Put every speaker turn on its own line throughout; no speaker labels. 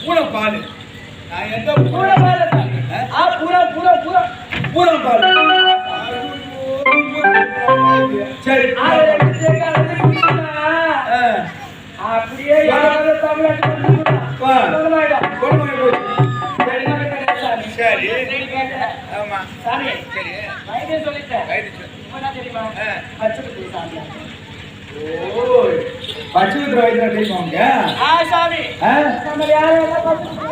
பூரா பால். நான் எந்த
பூரா பால் பூரா பூரா பூரா
பூரா பால். சரி
அப்படியே யாராவது தமிழ்நாட்டு
சரி ஆமா
சாமி
சரி
வயதே சொல்லிட்டேன் தெரியுமா
பச்சை வைத்தியம் தெரியுமாங்க
சாமி நம்ம யாரும்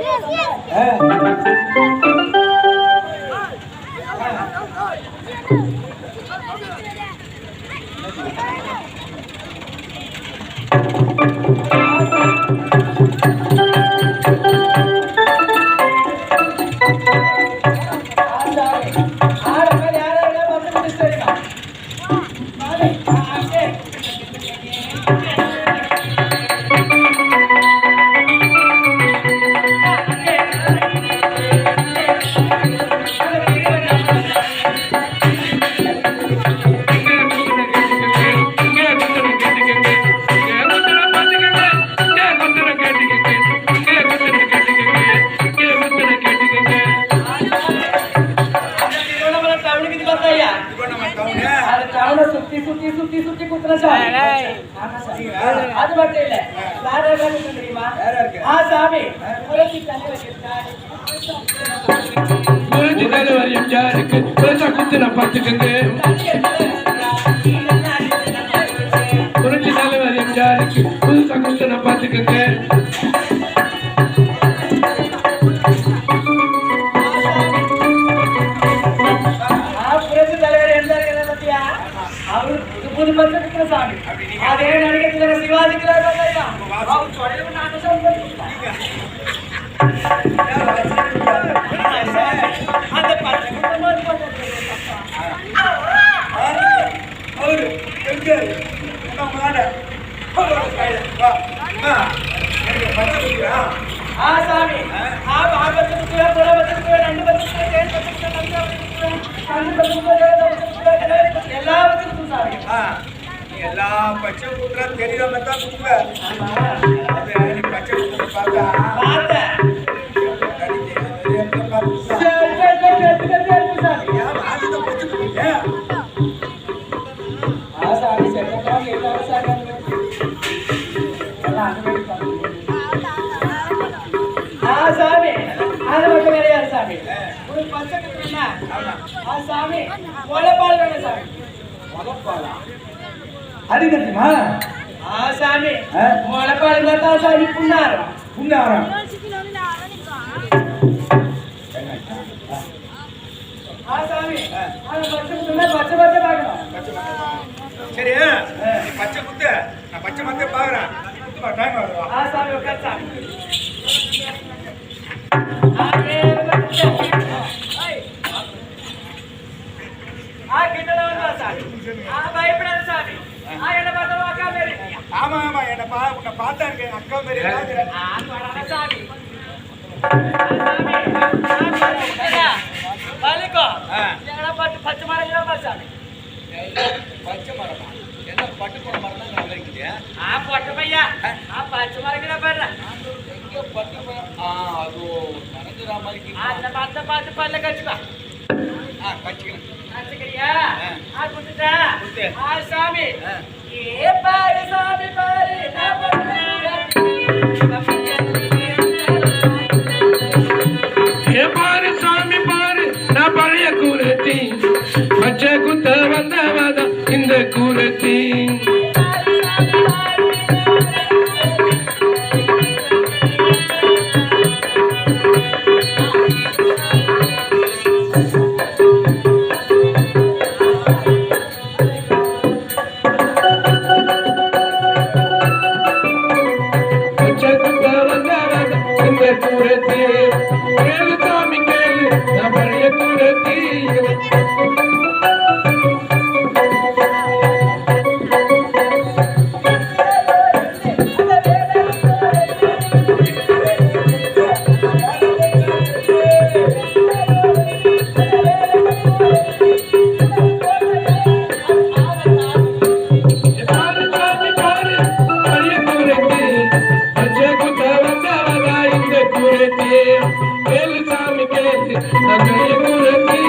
சுத்தி குத்துற சாமி அது மட்டும் இல்ல வேற என்ன தெரியுமா சாமி புரட்சி தலைவர் எம்ஜிஆருக்கு புரட்சி குத்துன பாத்துக்கங்க புரட்சி தலைவர் எம்ஜிஆருக்கு புதுசா குத்துன பாத்துக்கங்க புது பச்சை சாமி அதே நடிகை சிவாஜிக்கு அந்த சாமி
எல்லா பச்சை குத்துறா தெரியாம தான் குத்துவேன் பச்சை குத்துற பார்த்தா
சாமி அது மட்டும் கிடையாது சாமி ஒரு பச்சை குத்துறா சாமி முளைப்பால் வேணும் சாமி
முளைப்பாலா அது தெரியுமா
சாமி முளைப்பால் தான் சாமி புண்ணாரம்
புண்ணாரம்
சாமி பச்சை பச்சை பார்க்கணும்
சரி பச்சை குத்து நான் பச்சை மத்த பாக்குறேன் டைம் ஆகுது
சாமி உட்கார் சாமி பயப்படாத சாமி என்ன பார்த்தா அக்கா மாரி
ஆமா ஆமா என்ன உன்னை பார்த்தா இருக்கேன் அக்கா மாரி
சாமி பச்சை மரம் சாமி
பச்சை மரமா என்ன பட்டு போன மரம் தான் நல்லா இருக்குது
பொட்ட பையா பச்சை மரம் பாரு
பட்டு அது நனைஞ்சிரா மாதிரி
அந்த பார்த்து பல்ல கச்சுக்கா
கச்சிக்கிறேன்
கச்சுக்கிறியா குத்துட்டா சாமி ஏ பாரு சாமி பாரு
பாரு சாமி பாரு நான் பழைய கூரத்தி பச்சை குத்த வந்தவதா இந்த கூரத்தி கேட்டு கேளு சாமி கேளு நான் கைய கூறத்தி